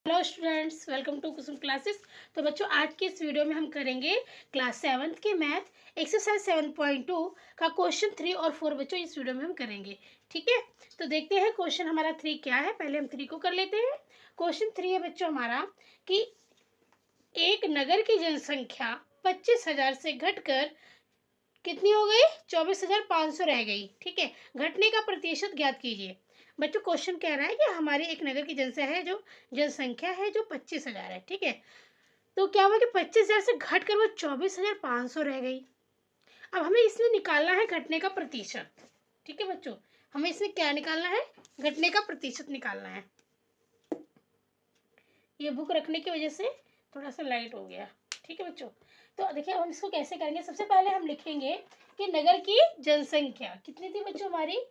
Hello students, welcome to Kusum classes. तो बच्चों, आज की इस वीडियो में हम करेंगे क्लास 7th के मैथ एक्सरसाइज 7.2 का क्वेश्चन 3 और 4 बच्चों इस वीडियो में हम करेंगे। ठीक है, तो देखते हैं क्वेश्चन हमारा 3 क्या है। पहले हम 3 को कर लेते हैं। क्वेश्चन 3 है बच्चों हमारा कि एक नगर की जनसंख्या 25,000 से घटकर कितनी हो गई, 24,500 रह गई। ठीक है, घटने का प्रतिशत ज्ञात कीजिए। बच्चों, क्वेश्चन कह रहा है कि हमारे एक नगर की जनसंख्या है जो 25,000 है। ठीक है, तो क्या हुआ कि 25,000 से घट कर वो 24,500 रह गई। अब हमें इसमें निकालना है घटने का प्रतिशत। ठीक है बच्चों, हमें इसमें क्या निकालना है, घटने का प्रतिशत निकालना है। ये बुक रखने की वजह से थोड़ा सा लाइट हो गया। ठीक है बच्चों, तो देखिए हम इसको कैसे करेंगे। सबसे पहले हम लिखेंगे कि नगर की जनसंख्या कितनी थी बच्चों हमारी।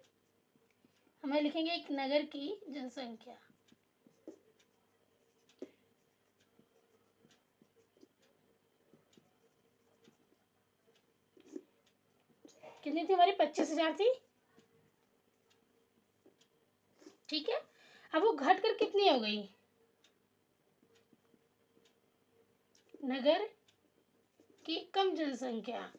हमें लिखेंगे एक नगर की जनसंख्या कितनी थी हमारी, 25,000 थी। ठीक है, अब वो घट कर कितनी हो गई, नगर की कम जनसंख्या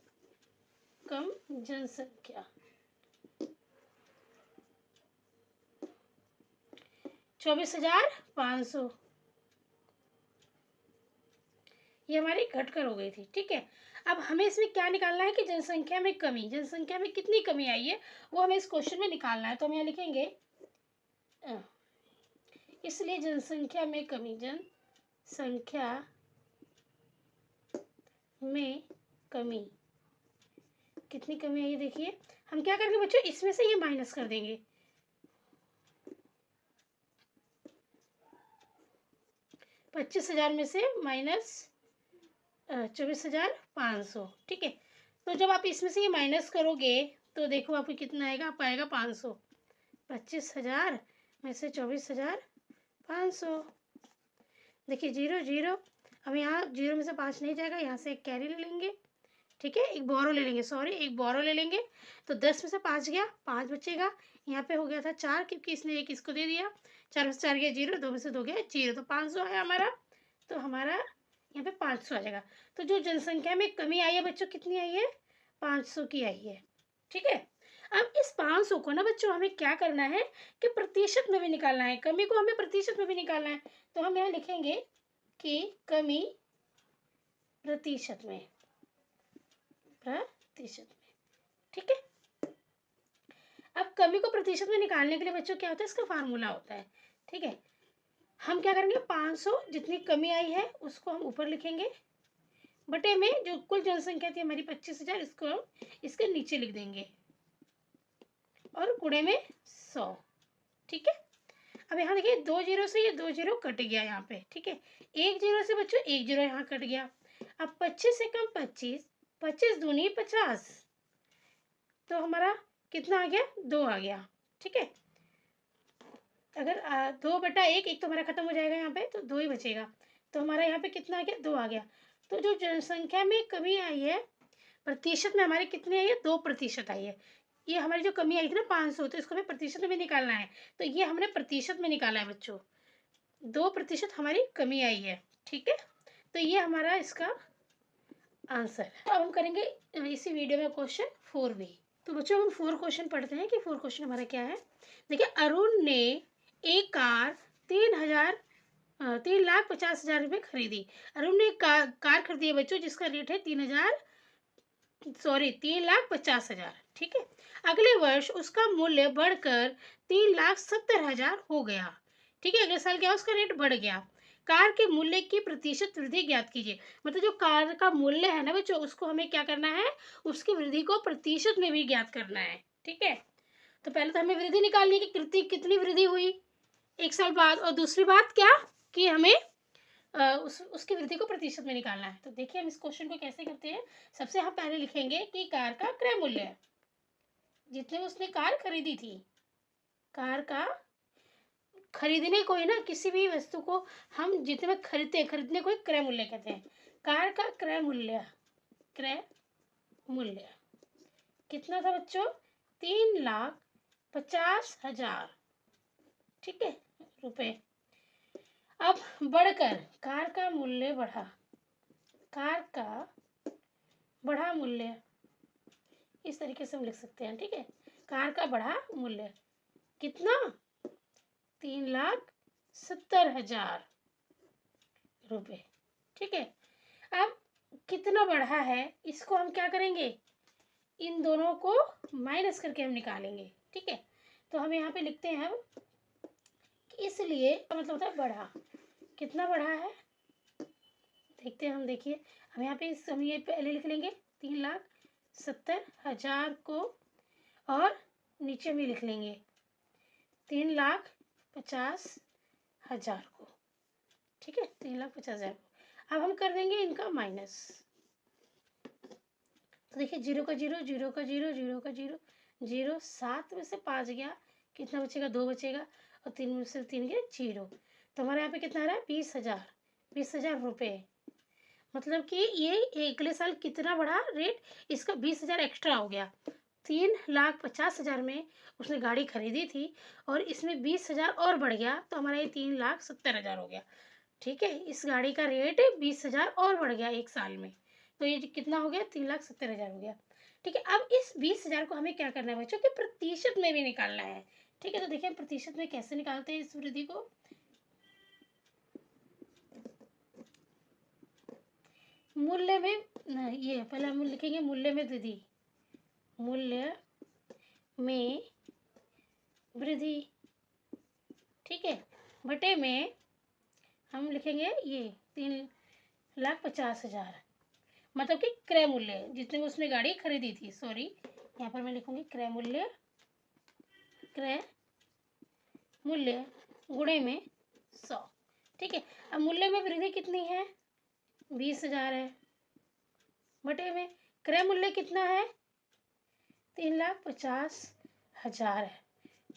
24,500 ये हमारी घटकर हो गई थी। ठीक है, अब हमें इसमें क्या निकालना है कि जनसंख्या में कमी, जनसंख्या में कितनी कमी आई है वो हमें इस क्वेश्चन में निकालना है। तो हम यहाँ लिखेंगे इसलिए जनसंख्या में कमी, जनसंख्या में कमी कितनी कमी आई है। देखिए हम क्या करेंगे बच्चों, इसमें से ये माइनस कर देंगे। 25,000 में से माइनस 24,500। ठीक है, तो जब आप इसमें से ये माइनस करोगे तो देखो आपको कितना आएगा, आप आएगा 500। 25,000 में से 24,500, देखिए 0 0। अब यहाँ 0 में से 5 नहीं जाएगा, यहाँ से एक कैरी ले लेंगे। ठीक है, एक बोरो ले लेंगे, एक बोरो ले लेंगे। तो 10 में से 5 गया, 5 बचेगा। यहाँ पे हो गया था 4 क्योंकि इसने एक इसको दे दिया। 4 में से 4 गया 0, 2 में से 2 गया 0, तो 500 है हमारा। तो हमारा यहाँ पे 500 आ जाएगा। तो जो जनसंख्या में कमी आई है बच्चों, कितनी आई है, 500 की आई है। ठीक है, अब इस 500 को ना बच्चों हमें क्या करना है कि प्रतिशत में भी निकालना है, कमी को हमें प्रतिशत में भी निकालना है। तो हम यहाँ लिखेंगे कि कमी प्रतिशत में, ठीक है। अब कमी को प्रतिशत में निकालने के लिए बच्चों क्या होता है, इसका फार्मूला होता है। ठीक है, हम क्या करेंगे, 500 जितनी कमी आई है उसको हम ऊपर लिखेंगे, बटे में जो कुल जनसंख्या थी हमारी 25,000, इसको हम इसके नीचे लिख देंगे और गुणे में 100। ठीक है, अब यहाँ देखिए 2 जीरो से ये 2 जीरो कट गया यहाँ पे। ठीक है, 1 जीरो से बच्चों 1 जीरो यहाँ कट गया। अब 25 से कम 25, 25 दूनी 50, तो हमारा कितना आ गया, 2 आ गया। ठीक है, अगर 2/1, एक तो हमारा खत्म हो जाएगा यहाँ पे, तो 2 ही बचेगा। तो हमारा यहाँ पे कितना आ गया, 2 आ गया। तो जो जनसंख्या में कमी आई है प्रतिशत में हमारी कितनी आई है, 2% आई है। ये हमारी जो कमी आई थी ना 500, तो इसको हमें प्रतिशत में भी निकालना है। तो ये हमने प्रतिशत में निकाला है बच्चों, 2% हमारी कमी आई है। ठीक है, तो ये हमारा इसका आंसर है। तो अब हम करेंगे इसी वीडियो में क्वेश्चन 4 भी। तो बच्चों हम 4 क्वेश्चन पढ़ते हैं कि 4 क्वेश्चन हमारा क्या है। देखिए, अरुण ने एक कार 3,50,000 रुपये खरीदी। अरुण ने कार खरीदी है बच्चों जिसका रेट है 3,50,000। ठीक है, अगले वर्ष उसका मूल्य बढ़कर 3,70,000 हो गया। ठीक है, अगले साल क्या उसका रेट बढ़ गया। कार के मूल्य की प्रतिशत वृद्धि ज्ञात कीजिए। मतलब जो कार का मूल्य है ना बच्चों, उसको हमें क्या करना है, उसकी वृद्धि को प्रतिशत में भी ज्ञात करना है। ठीक है, तो पहले तो हमें वृद्धि निकालनी है कि कितनी वृद्धि हुई एक साल बाद, और दूसरी बात क्या कि हमें उसकी वृद्धि को प्रतिशत में निकालना है। तो देखिए हम इस क्वेश्चन को कैसे करते हैं। सबसे हम पहले लिखेंगे कि कार का क्रय मूल्य है, जितने उसने कार खरीदी थी। कार का खरीदने को ही ना, किसी भी वस्तु को हम जितने में खरीदते हैं, खरीदने को ही क्रय मूल्य कहते हैं। कार का क्रय मूल्य कितना था बच्चों, 3,50,000। ठीक है, रुपए। अब बढ़कर कार का मूल्य बढ़ा, कार का बढ़ा मूल्य, इस तरीके से हम लिख सकते हैं। ठीक है, कार का बढ़ा मूल्य कितना, 3,70,000 रुपये। ठीक है, अब कितना बढ़ा है इसको हम क्या करेंगे, इन दोनों को माइनस करके हम निकालेंगे। ठीक है, तो हम यहाँ पे लिखते हैं हम, इसलिए मतलब होता है बढ़ा, कितना बढ़ा है देखते हैं हम। देखिए हम यहाँ पे हम ये पहले लिख लेंगे 3,70,000 को, और नीचे में लिख लेंगे 3,50,000 को। ठीक है, 3,50,000 को अब हम कर देंगे इनका माइनस। तो देखिए 0 का 0, 0 का 0, 0 का 0, 0, 7 में से 5 गया, कितना बचेगा, 2 बचेगा, और 3 में से 3 गया 0। तो हमारे यहाँ पे कितना आ रहा है, 20,000, 20,000 रुपये। मतलब कि ये अगले साल कितना बढ़ा रेट, इसका 20,000 एक्स्ट्रा हो गया। 3,50,000 में उसने गाड़ी खरीदी थी, और इसमें 20,000 और बढ़ गया, तो हमारा ये 3,70,000 हो गया। ठीक है, इस गाड़ी का रेट 20,000 और बढ़ गया एक साल में, तो ये कितना हो गया, 3,70,000 हो गया। ठीक है, अब इस 20,000 को हमें क्या करना है बच्चों, कि प्रतिशत में भी निकालना है। ठीक है, तो देखिए प्रतिशत में कैसे निकालते हैं इस वृद्धि को। मूल्य में ये पहले हम लिखेंगे मूल्य में वृद्धि, मूल्य में वृद्धि। ठीक है, बटे में हम लिखेंगे ये 3,50,000, मतलब कि क्रय मूल्य जितने में उसने गाड़ी खरीदी थी। सॉरी, यहाँ पर मैं लिखूंगी क्रय मूल्य, क्रय मूल्य गुणे में 100। ठीक है, अब मूल्य में वृद्धि कितनी है, 20,000 है, बटे में क्रय मूल्य कितना है, 3,50,000 है,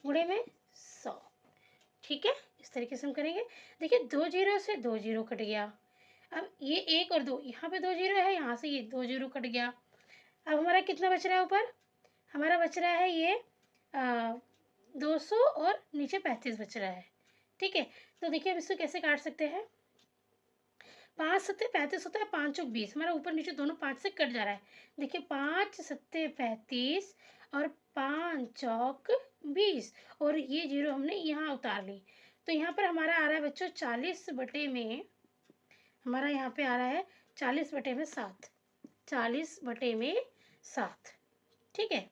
गुणे में 100। ठीक है, इस तरीके से हम करेंगे। देखिए 2 0 से 2 0 कट गया, अब ये 1 और 2, यहाँ पे 2 0 है, यहाँ से ये 2 0 कट गया। अब हमारा कितना बच रहा है ऊपर, हमारा बच रहा है ये 200 और नीचे 35 बच रहा है। ठीक है, तो देखिए हम इसको कैसे काट सकते हैं, 5 सत्ते 35 होता है, 5 चौक 20, हमारा ऊपर नीचे दोनों 5 से कट जा रहा है। देखिए 5 सत्ते 35 और 5 चौक 20, और ये 0 हमने यहाँ उतार ली, तो यहाँ पर हमारा आ रहा है बच्चों 40 बटे में, हमारा यहाँ पे आ रहा है 40 बटे में 7, 40 बटे में 7। ठीक है,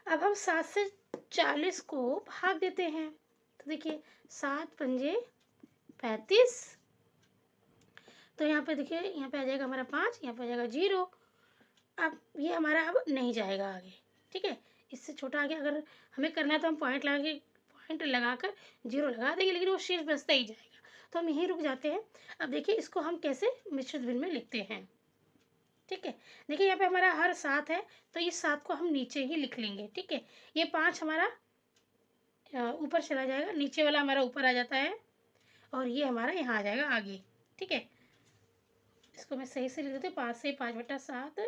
अब हम 7 से 40 को भाग देते हैं, तो देखिए 7 पंजे 35, तो यहाँ पे देखिए यहाँ पे आ जाएगा हमारा 5, यहाँ पे आ जाएगा 0। अब ये हमारा अब नहीं जाएगा आगे। ठीक है, इससे छोटा आगे अगर हमें करना है तो हम पॉइंट लगाकर 0 लगा देंगे, लेकिन वो शेष बचता ही जाएगा, तो हम यहीं रुक जाते हैं। अब देखिए इसको हम कैसे मिश्रित भिन्न में लिखते हैं। ठीक है, देखिए यहाँ पे हमारा हर 7 है, तो इस 7 को हम नीचे ही लिख लेंगे। ठीक है, ये 5 हमारा ऊपर चला जाएगा, नीचे वाला हमारा ऊपर आ जाता है, और ये हमारा यहाँ आ जाएगा आगे। ठीक है, इसको मैं सही से लिख देती हूँ, 5 से 5 बटा 7,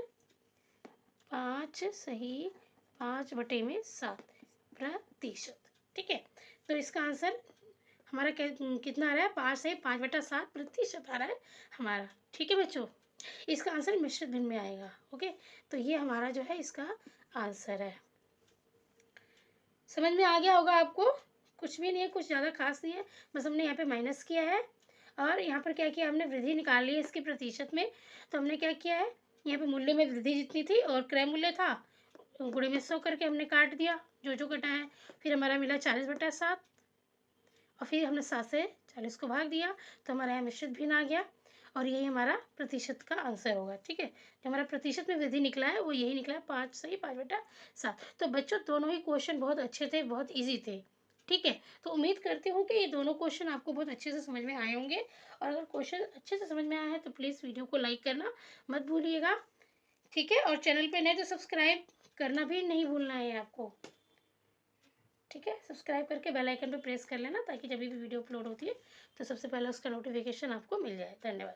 5 सही 5 बटे में 7 प्रतिशत। ठीक है, तो इसका आंसर हमारा कितना आ रहा है, 5 से 5 बटा 7 प्रतिशत आ रहा है हमारा। ठीक है बच्चों, इसका आंसर मिश्रित भिन्न में आएगा। ओके, तो ये हमारा जो है इसका आंसर है। समझ में आ गया होगा आपको, कुछ भी नहीं है, कुछ ज़्यादा खास नहीं है, बस हमने यहाँ पे माइनस किया है, और यहाँ पर क्या किया हमने, वृद्धि निकाल ली है इसके प्रतिशत में। तो हमने क्या किया है, यहाँ पे मूल्य में वृद्धि जितनी थी और क्रय मूल्य था, गुणे में 100 करके हमने काट दिया जो जो कटा है, फिर हमारा मिला 40 बटा 7, और फिर हमने 7 से 40 को भाग दिया, तो हमारा यहाँ मिश्रित भिन्न आ गया, और यही हमारा प्रतिशत का आंसर होगा। ठीक है, जो हमारा प्रतिशत में वृद्धि निकला है वो यही निकला है, 5 सही 5 बटा 7। तो बच्चों दोनों ही क्वेश्चन बहुत अच्छे थे, बहुत ईजी थे। ठीक है, तो उम्मीद करती हूँ कि ये दोनों क्वेश्चन आपको बहुत अच्छे से समझ में आए होंगे, और अगर क्वेश्चन अच्छे से समझ में आया है तो प्लीज़ वीडियो को लाइक करना मत भूलिएगा। ठीक है, और चैनल पे नए तो सब्सक्राइब करना भी नहीं भूलना है आपको। ठीक है, सब्सक्राइब करके बेल आइकन पे प्रेस कर लेना, ताकि जब भी वीडियो अपलोड होती है तो सबसे पहले उसका नोटिफिकेशन आपको मिल जाए। धन्यवाद।